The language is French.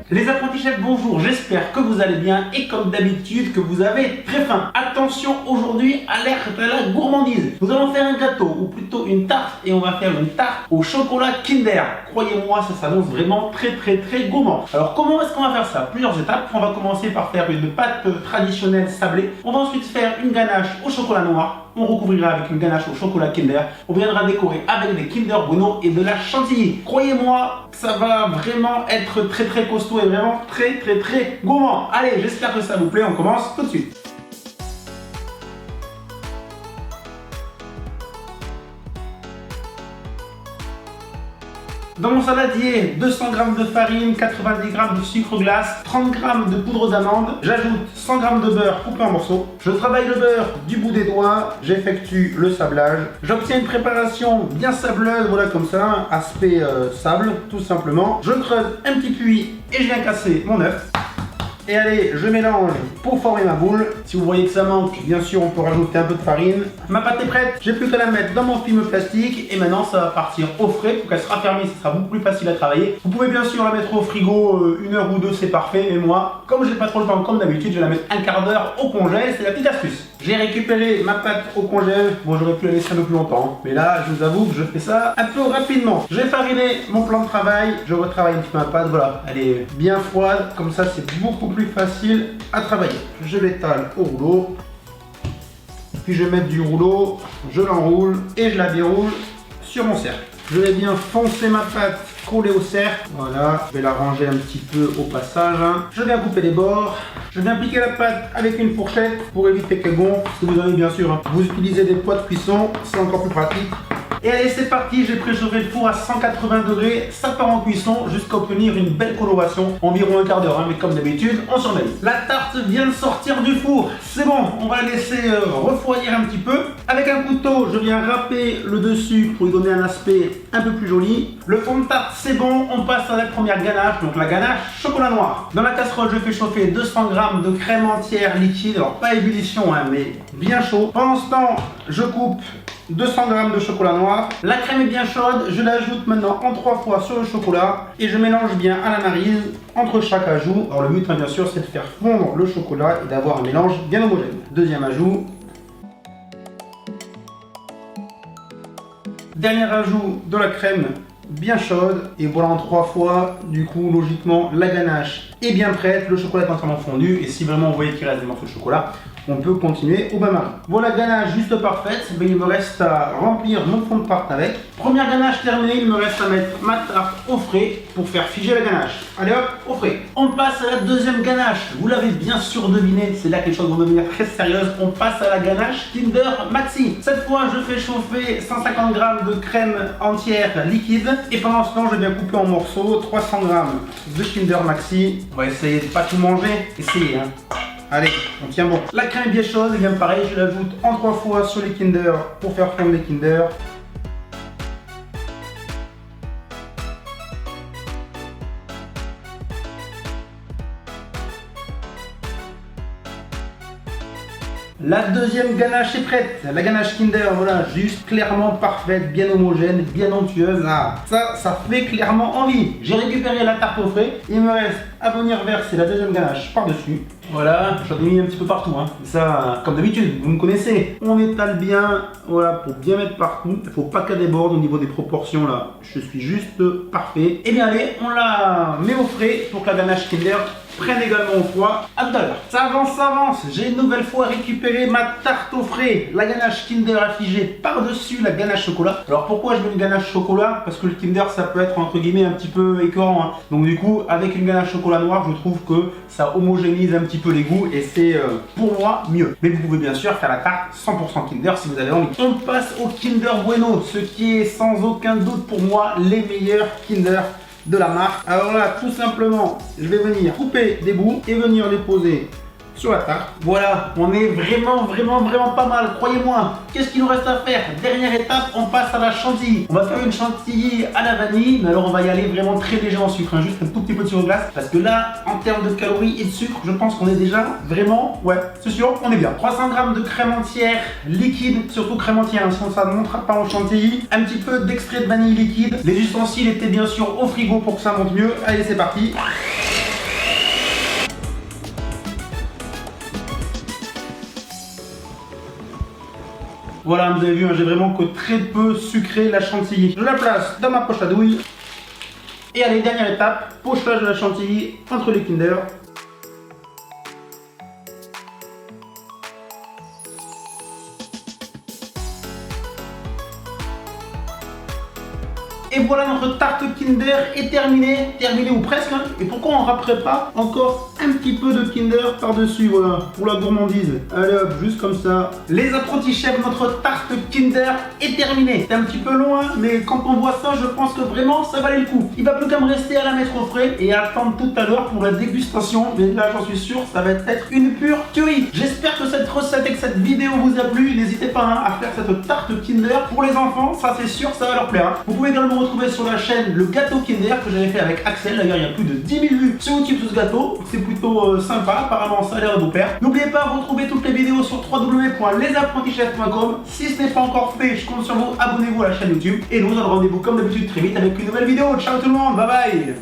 Les apprentis chefs, bonjour, j'espère que vous allez bien et comme d'habitude que vous avez très faim. Attention, aujourd'hui, alerte à la gourmandise. Nous allons faire un gâteau ou plutôt une tarte et on va faire une tarte au chocolat Kinder. Croyez-moi, ça s'annonce vraiment très gourmand. Alors comment est-ce qu'on va faire ça? Plusieurs étapes. On va commencer par faire une pâte traditionnelle sablée. On va ensuite faire une ganache au chocolat noir. On recouvrira avec une ganache au chocolat Kinder. On viendra décorer avec des Kinder Bueno et de la chantilly. Croyez-moi, ça va vraiment être très costaud et vraiment très gourmand. Allez, j'espère que ça vous plaît. On commence tout de suite. Dans mon saladier, 200 g de farine, 90 g de sucre glace, 30 g de poudre d'amande. J'ajoute 100 g de beurre coupé en morceaux. Je travaille le beurre du bout des doigts. J'effectue le sablage. J'obtiens une préparation bien sableuse, voilà comme ça, aspect sable, tout simplement. Je creuse un petit puits et je viens casser mon œuf. Et allez, je mélange pour former ma boule. Si vous voyez que ça manque, bien sûr, on peut rajouter un peu de farine. Ma pâte est prête, j'ai plus qu'à la mettre dans mon film plastique. Et maintenant, ça va partir au frais pour qu'elle se raffermisse, ce sera beaucoup plus facile à travailler. Vous pouvez bien sûr la mettre au frigo, 1 heure ou 2, c'est parfait. Mais moi, comme j'ai pas trop le temps, comme d'habitude, je vais la mettre un quart d'heure au congèle, c'est la petite astuce. J'ai récupéré ma pâte au congèle. Bon, j'aurais pu la laisser un peu plus longtemps, mais là, je vous avoue que je fais ça un peu rapidement. J'ai fariné mon plan de travail. Je retravaille un petit peu ma pâte, voilà. Elle est bien froide, comme ça, c'est beaucoup plus facile à travailler. Je l'étale au rouleau. Puis je vais mettre du rouleau, je l'enroule et je la déroule sur mon cercle. Je vais bien foncer ma pâte collée au cercle. Voilà, je vais la ranger un petit peu au passage. Je viens couper les bords. Je viens appliquer la pâte avec une fourchette pour éviter qu'elle gonfle. Si vous avez bien sûr, vous utilisez des poids de cuisson, c'est encore plus pratique. Et allez, c'est parti, j'ai préchauffé le four à 180 degrés, ça part en cuisson jusqu'à obtenir une belle coloration, environ un quart d'heure, mais comme d'habitude, on surveille. La tarte vient de sortir du four, c'est bon, on va la laisser refroidir un petit peu. Avec un couteau, je viens râper le dessus pour lui donner un aspect un peu plus joli. Le fond de tarte, c'est bon, on passe à la première ganache, donc la ganache chocolat noir. Dans la casserole, je fais chauffer 200 g de crème entière liquide, alors pas ébullition, mais bien chaud. Pendant ce temps, je coupe 200 g de chocolat noir. La crème est bien chaude, je l'ajoute maintenant en 3 fois sur le chocolat et je mélange bien à la maryse entre chaque ajout. Alors le but bien sûr c'est de faire fondre le chocolat et d'avoir un mélange bien homogène. Deuxième ajout. Dernier ajout de la crème bien chaude et voilà en 3 fois. Du coup logiquement la ganache est bien prête, le chocolat est entièrement fondu et si vraiment vous voyez qu'il reste des morceaux de chocolat, on peut continuer au bain-marie. Voilà, ganache juste parfaite. Il me reste à remplir mon fond de tarte avec. Première ganache terminée, il me reste à mettre ma tarte au frais pour faire figer la ganache. Allez hop, au frais. On passe à la deuxième ganache. Vous l'avez bien sûr deviné, c'est là que les choses vont devenir très sérieuses. On passe à la ganache Kinder Maxi. Cette fois, je fais chauffer 150 g de crème entière liquide. Et pendant ce temps, je viens couper en morceaux 300 g de Kinder Maxi. On va essayer de ne pas tout manger. Essayez, hein. Allez, on tient bon. La crème est bien chaude, et bien pareil, je l'ajoute en 3 fois sur les Kinder pour faire fondre les Kinder. La deuxième ganache est prête. La ganache Kinder, voilà, juste clairement parfaite, bien homogène, bien onctueuse. Ah, ça fait clairement envie. J'ai récupéré la tarte au frais. Il me reste à venir verser la deuxième ganache par-dessus. Voilà, j'en ai mis un petit peu partout. Ça, comme d'habitude, vous me connaissez. On étale bien, voilà, pour bien mettre partout. Il ne faut pas qu'elle déborde au niveau des proportions là. Je suis juste parfait. Et bien allez, on la met au frais pour que la ganache Kinder prenne également au froid. À tout à l'heure. Ça avance. J'ai une nouvelle fois récupéré ma tarte au frais. La ganache Kinder affligée par-dessus la ganache chocolat. Alors pourquoi je mets une ganache chocolat? Parce que le Kinder ça peut être entre guillemets un petit peu écœurant. Donc du coup avec une ganache chocolat noir je trouve que ça homogénise un petit peu les goûts et c'est pour moi mieux. Mais vous pouvez bien sûr faire la tarte 100% Kinder si vous avez envie. On passe au Kinder Bueno, ce qui est sans aucun doute pour moi les meilleurs Kinder de la marque. Alors là, tout simplement, je vais venir couper des bouts et venir les poser sur la tarte. Voilà, on est vraiment pas mal, croyez-moi. Qu'est-ce qu'il nous reste à faire? Dernière étape, on passe à la chantilly. On va faire une chantilly à la vanille, mais alors on va y aller vraiment très léger en sucre, juste un tout petit peu de sirop de glace, parce que là, en termes de calories et de sucre, je pense qu'on est déjà vraiment, ouais, c'est sûr, on est bien. 300 g de crème entière liquide, surtout crème entière, sinon ça ne montera pas en chantilly. Un petit peu d'extrait de vanille liquide. Les ustensiles étaient bien sûr au frigo pour que ça monte mieux. Allez, c'est parti. Voilà, vous avez vu, hein, j'ai vraiment que très peu sucré la chantilly. Je la place dans ma poche à douille. Et allez, dernière étape, pochage de la chantilly entre les Kinder. Et voilà, notre tarte Kinder est terminée, ou presque, hein. Et pourquoi on râperait pas encore un petit peu de Kinder par-dessus, voilà, pour la gourmandise. Allez hop, juste comme ça. Les apprentis chefs, notre tarte Kinder est terminée. C'est un petit peu long, hein, mais quand on voit ça, je pense que vraiment ça valait le coup. Il va plus qu'à me rester à la mettre au frais et à attendre tout à l'heure pour la dégustation. Mais là, j'en suis sûr, ça va être une pure tuerie. J'espère que cette recette et que cette vidéo vous a plu. N'hésitez pas, hein, à faire cette tarte Kinder pour les enfants, ça c'est sûr, ça va leur plaire, hein. Vous pouvez également retrouver sur la chaîne le gâteau Kinder que j'avais fait avec Axel. D'ailleurs, il y a plus de 10 000 vues sur YouTube sur ce gâteau. C'est plutôt sympa, apparemment ça a l'air de vous plaire. N'oubliez pas, vous retrouvez toutes les vidéos sur www.lesapprentischefs.com. Si ce n'est pas encore fait, je compte sur vous, abonnez-vous à la chaîne YouTube. Et nous, on a rendez-vous comme d'habitude très vite avec une nouvelle vidéo. Ciao tout le monde, bye bye.